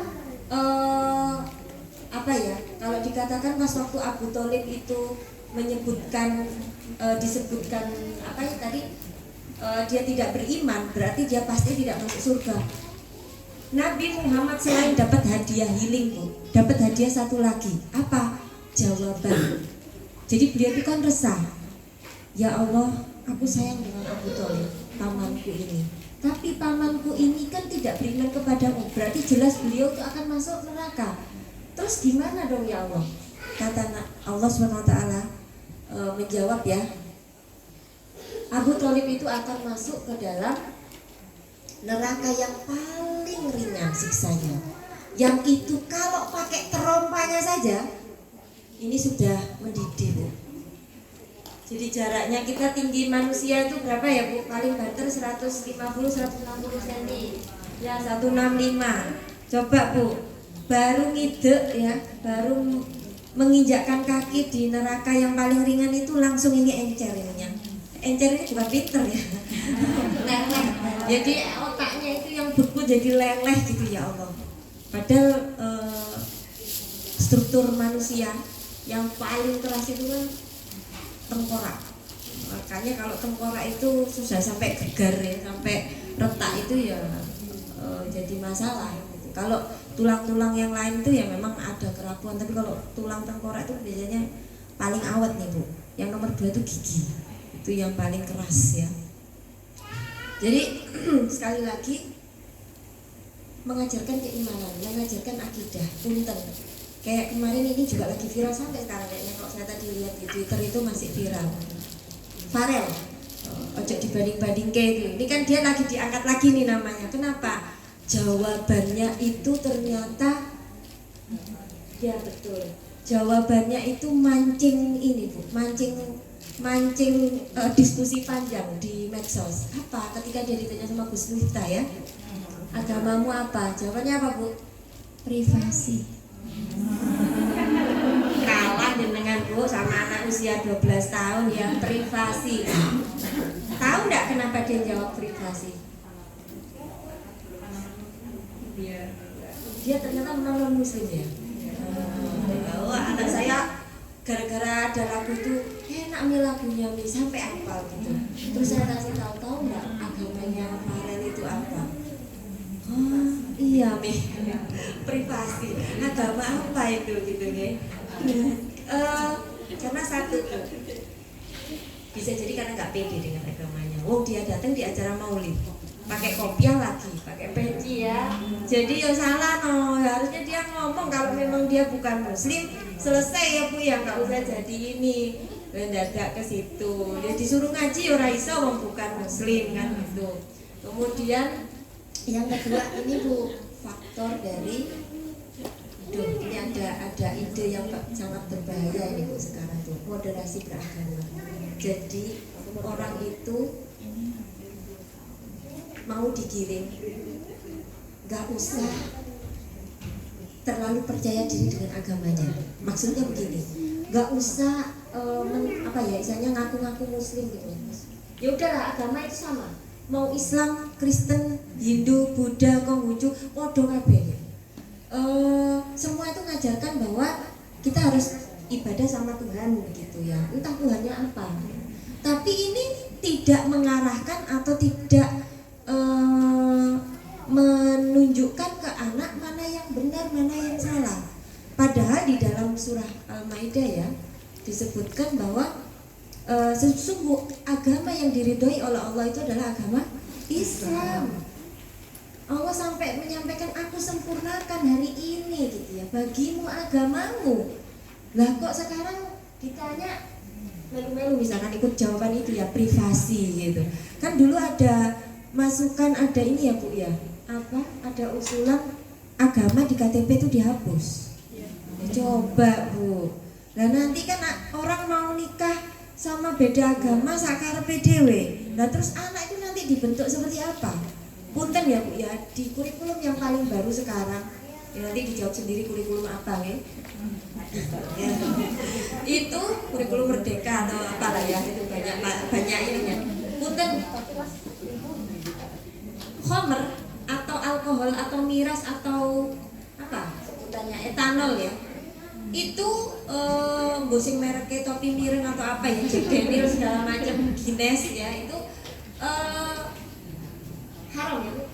S4: apa ya, kalau dikatakan pas waktu Abu Tholib itu menyebutkan disebutkan apa ya tadi, dia tidak beriman, berarti dia pasti tidak masuk surga. Nabi Muhammad selain dapat hadiah healing, Bu, dapat hadiah satu lagi. Apa? Jawaban. Jadi beliau itu kan resah. Ya Allah, aku sayang dengan Abu Tholib, pamanku ini. Tapi pamanku ini kan tidak beriman kepadamu, berarti jelas beliau itu akan masuk neraka. Terus gimana dong ya Allah? Kata Allah SWT menjawab ya, Abu Tholib itu akan masuk ke dalam neraka yang paling ringan siksanya. Yang itu kalau pakai terompanya saja, ini sudah mendidih, Bu. Jadi jaraknya kita tinggi manusia itu berapa ya, Bu? Paling banter 150-160 cm. Ya 165. Coba, Bu, baru ngidek ya, baru menginjakkan kaki di neraka yang paling ringan itu langsung ini encer ininya. Encer ini bukan pinter ya. Leleh. Jadi otaknya itu yang beku jadi leleh gitu ya Allah. Padahal struktur manusia yang paling keras itu kan tengkorak. Makanya kalau tengkorak itu sudah sampai gegar ya, sampai retak itu ya jadi masalah gitu. Kalau tulang-tulang yang lain itu ya memang ada kerapuan, tapi kalau tulang tengkorak itu biasanya paling awet nih, Bu. Yang nomor 2 itu gigi. Itu yang paling keras ya. Jadi sekali lagi mengajarkan keimanan, mengajarkan akidah, punten. Kayak kemarin ini juga lagi viral sampai sekarang kayaknya, kalau saya tadi lihat di Twitter itu masih viral. Farel, ojo dibanding-banding itu. Ini kan dia lagi diangkat lagi nih namanya. Kenapa? Jawabannya itu ternyata ya betul. Jawabannya itu mancing ini Bu, mancing diskusi panjang di medsos. Apa? Ketika dia ditanya sama Gus Miftah ya, agamamu apa? Jawabannya apa Bu? Privasi. Kalah dengan Bu sama anak usia 12 tahun yang privasi. Tahu nggak kenapa dia jawab privasi? Dia ternyata non muslim ya. Oh, anak saya gara-gara ada lagu itu enak nih lagunya Mi sampai hafal gitu. Terus saya kasih tahu nggak agamanya Farel itu apa? Oh iya Mi, privasi. Agama apa itu gitu ya? Karena satu bisa jadi karena nggak pede dengan agamanya. Oh dia datang di acara maulid pakai kopiah lagi, pakai peci ya. Jadi ya salah no. Harusnya dia ngomong kalau memang dia bukan muslim, selesai ya Bu ya, nggak usah jadi ini mendadak ke situ. Dia disuruh ngaji orang iso wong bukan muslim kan gitu. Kemudian yang kedua ini Bu, faktor dari ini ada ide yang sangat berbahaya ini Bu sekarang tuh, moderasi beragama. Jadi orang itu mau digiring, nggak usah terlalu percaya diri dengan agamanya. Maksudnya begini, nggak usah istilahnya ngaku-ngaku muslim gitu. Ya udahlah, agama itu sama. Mau Islam, Kristen, Hindu, Buddha, Konghucu, podo kabeh. Semua itu ngajarkan bahwa kita harus ibadah sama Tuhan begitu ya. Entah Tuhannya apa. Tapi ini tidak mengarahkan atau tidak menunjukkan ke anak mana yang benar, mana yang salah. Padahal di dalam surah Al-Maidah ya disebutkan bahwa sesungguh agama yang diridhoi oleh Allah itu adalah agama Islam. Allah sampai menyampaikan aku sempurnakan hari ini gitu ya bagimu agamamu. Lah kok sekarang ditanya melu-melu misalkan ikut jawaban itu ya privasi gitu. Kan dulu ada masukan ada ini ya Bu ya, ada usulan agama di KTP itu dihapus. Ya, coba Bu. Nah nanti kan orang mau nikah sama beda agama sakarepe dhewe. Nah terus anak itu nanti dibentuk seperti apa? Punten ya Bu ya, di kurikulum yang paling baru sekarang ya, nanti dijawab sendiri kurikulum apa ya? Ya. Itu kurikulum merdeka atau apalah ya, itu banyak ininya. Punten homer atau alkohol atau miras atau apa sebutannya etanol ya itu bosing mereknya topi miring atau apa ya Jack Daniels segala macam Guinness ya itu haram ya Bu.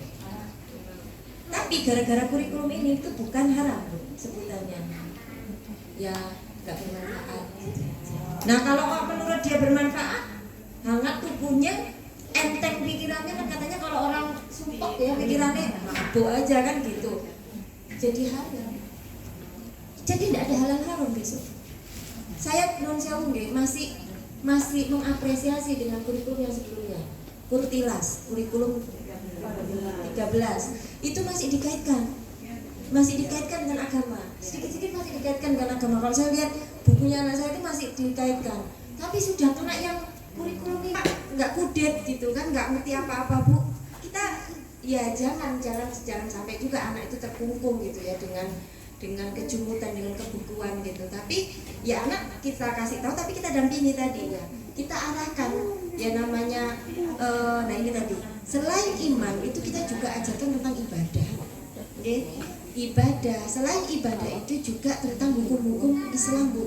S4: Tapi gara-gara kurikulum ini itu bukan haram Bu, sebutannya ya nggak bermanfaat. Nah kalau menurut dia bermanfaat hangat tubuhnya enteng pikirannya kan katanya kalau orang sumpok ya pikirannya mabuk aja kan gitu. Jadi halal. Jadi tidak ada halal haram besok. Saya non sewu masih mengapresiasi dengan kurikulum yang sebelumnya. Kurtilas, kurikulum 13 itu masih dikaitkan dengan agama. Sedikit-sedikit masih dikaitkan dengan agama. Kalau saya lihat bukunya anak saya itu masih dikaitkan. Tapi sudah kena yang kurikulum ini nggak kudet gitu kan, nggak ngerti apa-apa Bu. Kita ya jangan sampai juga anak itu terkungkung gitu ya dengan kejumutan, dengan kebukuan gitu. Tapi ya anak kita kasih tahu, tapi kita dampingi tadi ya. Kita arahkan ya namanya nah ini tadi. Selain iman itu kita juga ajarkan tentang ibadah. Okay? Ibadah. Selain ibadah itu juga tentang hukum-hukum Islam Bu.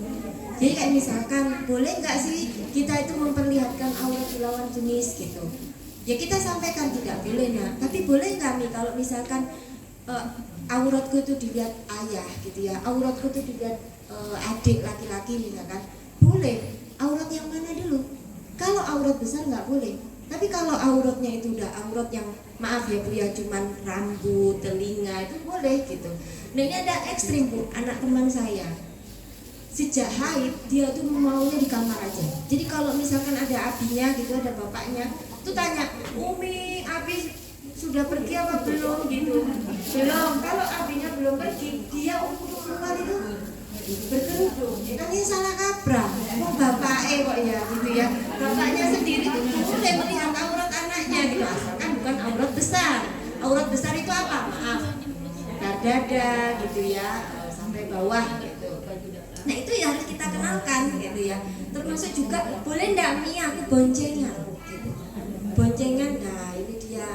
S4: Jadi kayak misalkan boleh nggak sih kita itu memperlihatkan aurat di lawan jenis gitu. Ya kita sampaikan tidak boleh nah. Tapi boleh nggak nih kalau misalkan auratku itu dilihat ayah gitu ya, auratku itu dilihat adik laki-laki misalkan, boleh. Aurat yang mana dulu? Kalau aurat besar nggak boleh. Tapi kalau auratnya itu udah aurat yang maaf ya Bu ya, cuman rambut, telinga itu boleh gitu. Nah ini ada ekstrim Bu, anak teman saya
S5: sejak haid dia tuh maunya di kamar aja. Jadi kalau misalkan ada abinya gitu, ada bapaknya, tuh tanya, Umi, abi sudah pergi apa belum gitu? Belum. Kalau abinya belum pergi, dia untuk keluar itu berkerudung. Kan ini salah kaprah. Kok bapaknya kok ya gitu ya? Bapaknya sendiri tuh boleh melihat aurat anaknya gitu, asalkan bukan aurat besar. Aurat besar itu apa? Maaf, dada gitu ya, sampai bawah gitu. Nah itu ya harus kita kenalkan gitu ya. Termasuk juga boleh ndak Mi aku boncengan gitu. Boncengan, nah ini dia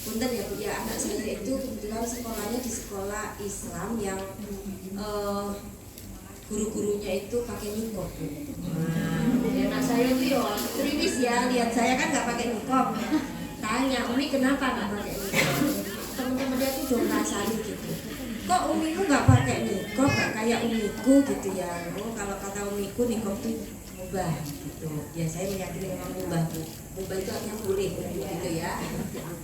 S5: punten ya Bu ya, anak saya itu kebetulan sekolahnya di sekolah Islam yang guru-gurunya itu pakai niqab Bu. Nah, anak saya itu ya krimis ya, lihat saya kan nggak pakai niqab. Tanya, Umi kenapa nggak pakai niqab? Teman-teman dia tuh udah ngerasani gitu. Kok umiku nggak pakai niqab, nggak kayak umiku gitu ya? Oh, kalau kata umiku niqab tuh mubah gitu. Ya saya meyakini memang mubah Bu. Mubah itu artinya boleh gitu ya.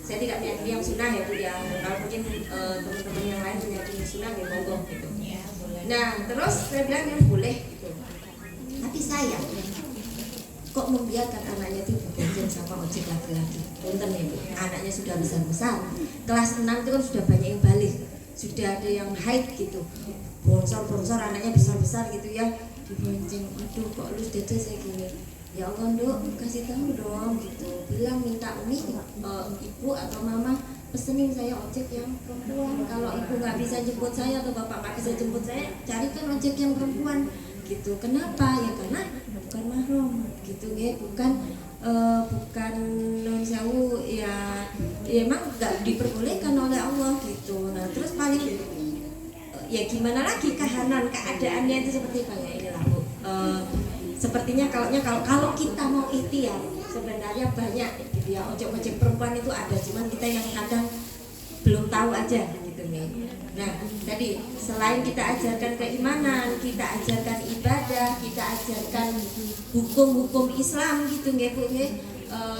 S5: Saya tidak meyakini yang sunnah ya Bu ya. Kalau mungkin teman-teman yang lain meyakini sunnah ya monggo gitu. Nah terus saya bilang yang boleh gitu. Tapi saya kok membiarkan anaknya itu bekerja sama ojek laki-laki. Punten ya Bu, anaknya sudah besar-besar. Kelas 6 itu kan sudah banyak yang balik, sudah ada yang haid gitu. Bonsor-bonsor anaknya besar-besar gitu ya. Dibonceng, aduh kok lu dada saya gini. Ya Allah Dok, kasih tahu dong gitu. Bilang minta Umi, ibu atau mama pesenin saya ojek yang perempuan. Kalau ibu nggak bisa jemput saya atau bapak nggak bisa jemput saya, carikan ojek yang perempuan gitu. Kenapa? Ya karena bukan mahram gitu ya, bukan non sewu ya emang nggak diperbolehkan oleh Allah gitu. Nah terus paling ya gimana lagi keadaannya itu seperti kayak ini lah Bu. Sepertinya kalau kita mau ikhtiar sebenarnya banyak gitu ya, ojek perempuan itu ada, cuman kita yang kadang belum tahu aja gitu nih. Nah tadi selain kita ajarkan keimanan, kita ajarkan ibadah, kita ajarkan hukum-hukum Islam gitu nggih Bu nggih.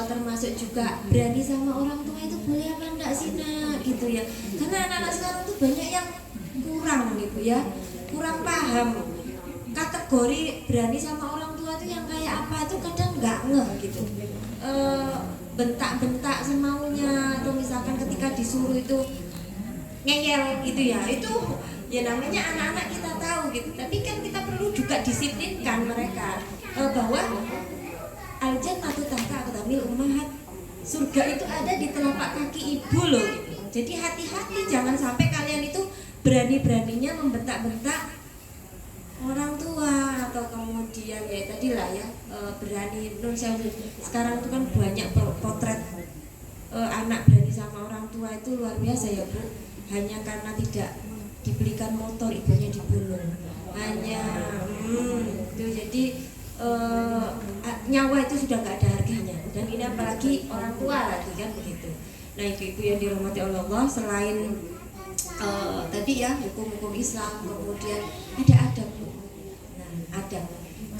S5: Termasuk juga berani sama orang tua itu boleh apa enggak sih Nak gitu ya. Karena anak-anak sekarang tuh banyak yang kurang gitu ya, kurang paham kategori berani sama orang tua itu yang kayak apa itu kadang nggak ngeh gitu. Bentak-bentak semaunya atau misalkan ketika disuruh itu ngeyel gitu ya, itu ya namanya anak-anak kita tahu gitu. Tapi kan kita perlu juga disiplinkan mereka bahwa al-jannatu tahta aqdamil ummahat, surga itu ada di telapak kaki ibu loh gitu. Jadi hati-hati jangan sampai kalian itu berani-beraninya membentak-bentak orang tua atau kemudian ya tadi lah ya berani sekarang itu kan banyak potret anak berani sama orang tua itu luar biasa ya Bu. Hanya karena tidak dibelikan motor ibunya dibunuh, hanya itu jadi nyawa itu sudah nggak ada harganya. Dan ini apalagi orang tua lagi kan begitu. Nah ibu-ibu yang dirahmati Allah, selain tadi ya hukum-hukum Islam, kemudian ada adab. Nah adab,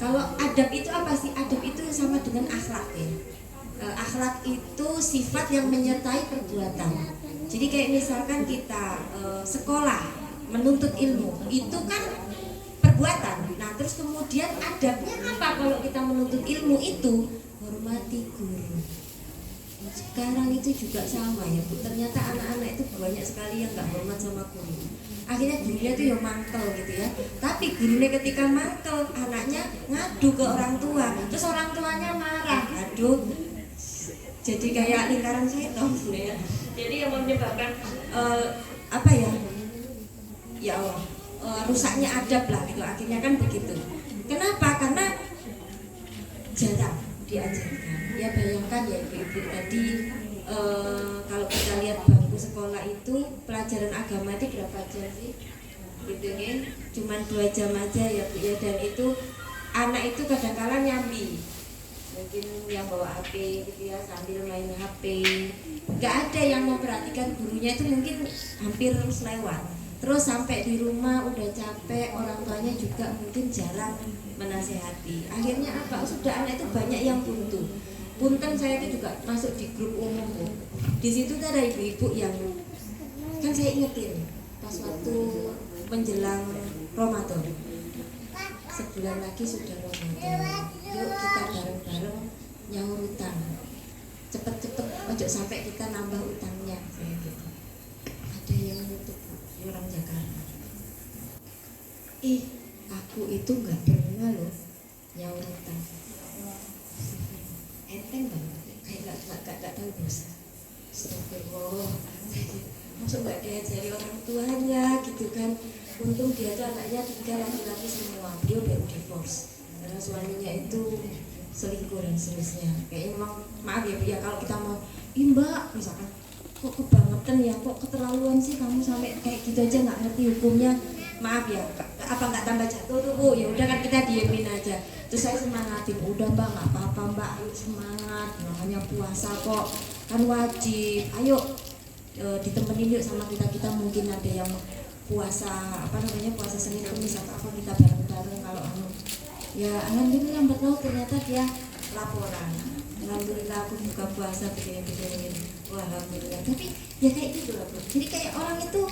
S5: kalau adab itu apa sih? Adab itu sama dengan akhlak ya. Akhlak itu sifat yang menyertai perbuatan. Jadi kayak misalkan kita sekolah menuntut ilmu itu kan perbuatan. Nah terus kemudian adabnya apa kalau kita menuntut ilmu itu? Hormati guru. Sekarang itu juga sama ya Bu, ternyata anak-anak itu banyak sekali yang gak hormat sama guru. Akhirnya gurunya itu ya mantel gitu ya. Tapi gurunya ketika mantel, anaknya ngadu ke orang tua, terus orang tuanya marah. Aduh, jadi kayak lingkaran setan ya. Jadi yang menyebabkan apa ya? Ya Allah, rusaknya adab lah gitu. Akhirnya kan begitu. Kenapa? Karena jarang diajarkan. Ya bayangkan ya ibu-ibu tadi kalau kita lihat bangku sekolah itu pelajaran agama itu berapa jam sih? Gitu kan? Cuman 2 jam aja ya Bu ya, dan itu anak itu kadang-kala nyambi. Mungkin yang bawa HP gitu ya sambil main HP. Gak ada yang memperhatikan gurunya itu mungkin hampir selewat. Terus sampai di rumah udah capek, orang tuanya juga mungkin jarang menasehati. Akhirnya apa? Sudah anak itu banyak yang buntu. Punten saya itu juga masuk di grup umum Bu. Di situ ada ibu-ibu yang kan saya ingetin pas waktu menjelang Ramadan. sebulan lagi sudah Ramadan. Yuk kita bareng-bareng nyaur utang. Cepet-cepet ojo sampai kita nambah utangnya kayak gitu. Ada yang nutup orang Jakarta. Aku itu nggak pernah loh nyaur utang. Enteng banget, kayak nggak tahu dosa. Astagfirullah. Masuk nggak diajari orang tuanya gitu kan. Untung dia tuh anaknya 3 laki-laki semua. Dia udah divorce karena suaminya itu selingkuh dan seterusnya. Kayaknya memang maaf ya Bu ya kalau kita mau Mbak misalkan kok kebangetan ya, kok keterlaluan sih kamu sampai kayak gitu aja nggak ngerti hukumnya. Maaf ya, apa nggak tambah jatuh tuh Bu? Ya udah kan kita diemin aja. Terus saya semangatin, udah Mbak nggak apa-apa Mbak, ayo semangat, namanya puasa kok kan wajib. Ayo ditemenin yuk sama kita mungkin ada yang puasa puasa Senin Kamis atau apa kita bareng-bareng kalau ya alhamdulillah lambat laun ternyata dia laporan. Alhamdulillah aku buka puasa begini. Wah alhamdulillah. Tapi ya kayak gitu lah Bu. Jadi kayak orang itu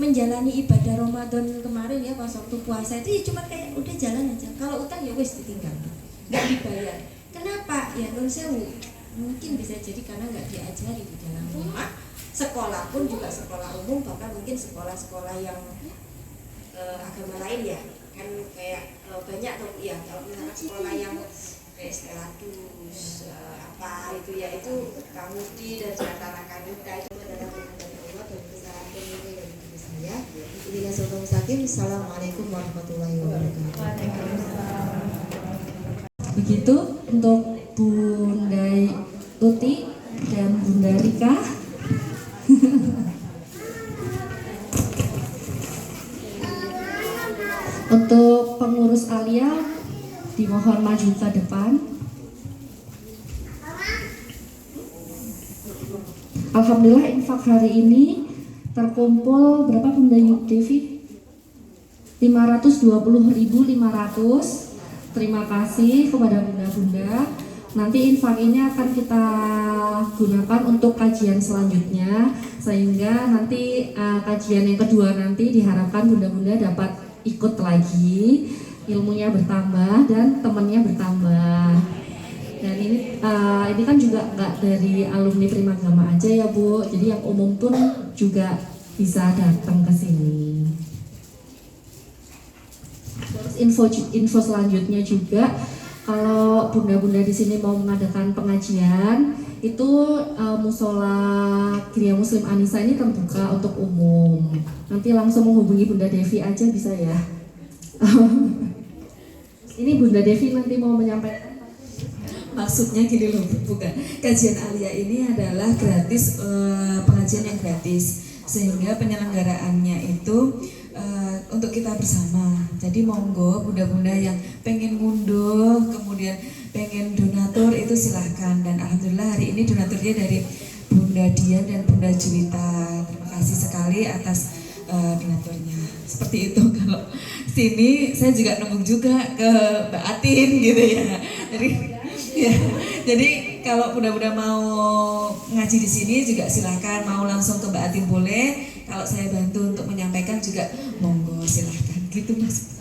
S5: menjalani ibadah Ramadan kemarin ya pas waktu puasa itu ya cuma kayak udah jalan aja. Kalau utang ya wis ditinggal, nggak dibayar. Kenapa? Ya non sewu. Mungkin bisa jadi karena nggak diajari di dalam rumah. Sekolah pun juga sekolah umum, bahkan mungkin sekolah-sekolah yang agama lain ya kan kayak banyak tuh ya kalau misalkan sekolah yang kayak Stelatus apa itu ya itu Kamudi dan Jatara Kanita itu adalah firman dari Allah dan kesalahan ini dari diri saya. Ini Rasulullah Mustaqim. Assalamualaikum warahmatullahi wabarakatuh.
S1: Begitu untuk Bunda Tuti dan Bunda Rika. Untuk pengurus Alia dimohon maju ke depan. Alhamdulillah infak hari ini terkumpul berapa Bunda Devi? 520.500. Terima kasih kepada bunda-bunda. Nanti infak ini akan kita gunakan untuk kajian selanjutnya, sehingga nanti kajian yang kedua nanti diharapkan bunda-bunda dapat ikut lagi, ilmunya bertambah dan temannya bertambah. Dan ini kan juga nggak dari alumni Primagama aja ya Bu, jadi yang umum pun juga bisa datang ke sini. Terus info selanjutnya juga, kalau bunda-bunda di sini mau mengadakan pengajian, itu musola Gria Muslim Anissa ini terbuka untuk umum. Nanti langsung menghubungi Bunda Devi aja bisa ya. Ini Bunda Devi nanti mau menyampaikan.
S6: Maksudnya gini loh, bukan kajian Alia ini adalah gratis, pengajian yang gratis, sehingga penyelenggaraannya itu untuk kita bersama. Jadi monggo bunda-bunda yang pengen ngunduh, kemudian pengen donatur itu silahkan. Dan alhamdulillah hari ini donaturnya dari Bunda Dian dan Bunda Juwita. Terima kasih sekali atas donaturnya. Seperti itu. Kalau sini saya juga nembung juga ke Mbak Atin gitu ya. Jadi kalau bunda-bunda mau ngaji di sini juga silahkan, mau langsung ke Mbak Atin boleh. Kalau saya bantu untuk menyampaikan juga monggo silahkan gitu Mas.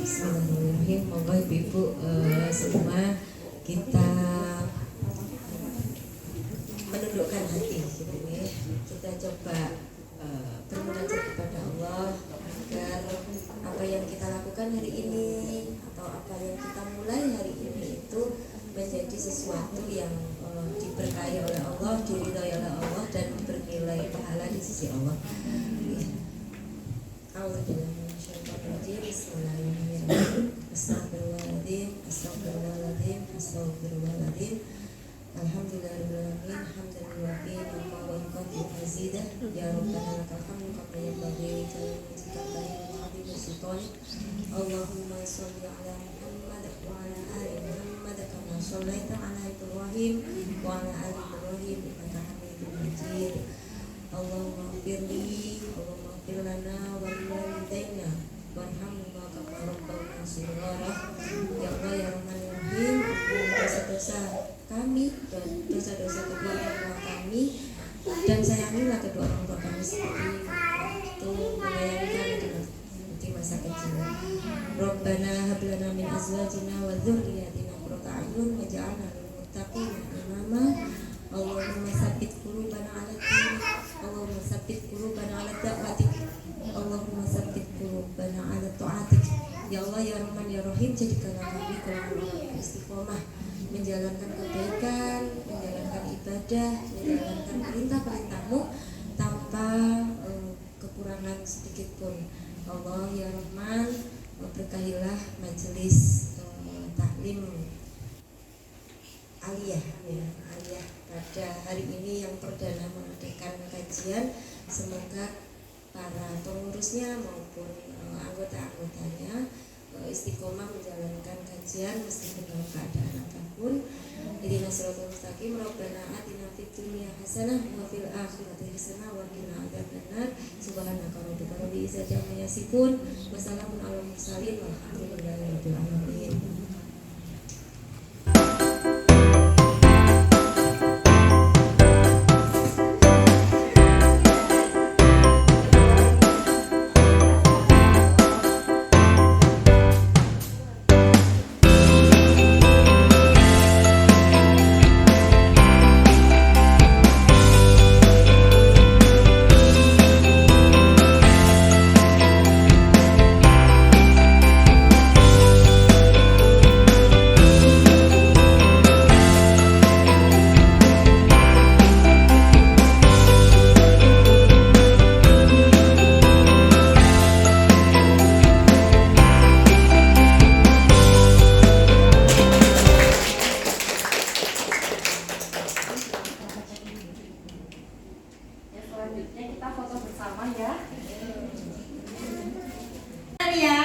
S5: Bismillahirrahmanirrahim. Monggo ibu-ibu semua kita menundukkan hati gitu ya. Kita coba bermunajat kepada Allah agar apa yang kita lakukan hari ini atau apa yang kita mulai hari ini itu menjadi sesuatu yang diberkahi oleh Allah, diridhai oleh Allah dan bernilai pahala di sisi Allah. Bismillahirrahmanirrahim. Astagfirullahaladzim. Alhamdulillahirrahmanirrahim. Alhamdulillahirrahmanirrahim. Wa yuqaddu mazidah. Ya Rabbana lakal hamdu kama yanbaghi li jalali wajhika wa azimi sultanik. Allahumma sholli ala Muhammad wa ala ali Muhammad kama shallaita ala Ibrahim wa ala ali Ibrahim innaka Hamidum Majid. Allahumma ighfirli, Allahumma ighfir lana wa liwalidayna warhamhuma kama rabbayana shighara. Ya Allah ya Rahman ya Rahim, dosa-dosa kami dan dosa-dosa kedua orang tua kami Rabbana hab lana min azwajina wa dzurriyyatina qurrata a'yun waj'alna lil muttaqina imama. Allahumma tsabbit qulubana 'ala din. Allahumma tsabbit qulubana 'ala da'watik. Allahumma tsabbit qulubana 'ala ta'atik. Ya Allah ya Rahman ya Rahim, jadikanlah kami orang-orang istiqomah menjalankan kebaikan, menjalankan ibadah, menjalankan perintah-perintah-Mu tanpa kekurangan sedikit pun. Allah ya Rahman, berkahilah majelis taklim aliyah ya, aliyah pada hari ini yang perdana mengadakan kajian. Semoga para pengurusnya maupun anggota-anggotanya istiqomah menjalankan kajian meskipun dalam keadaan apapun. Ihdinas siratal mustaqim. Rabbana atina fid dunya hasanah wa fil akhirati hasanah wa qina adzabannar. Subhanaka rabbika rabbil izzati amma yasifun wa salamun alal mursalin walhamdulillahi rabbil alamin.
S1: Ya,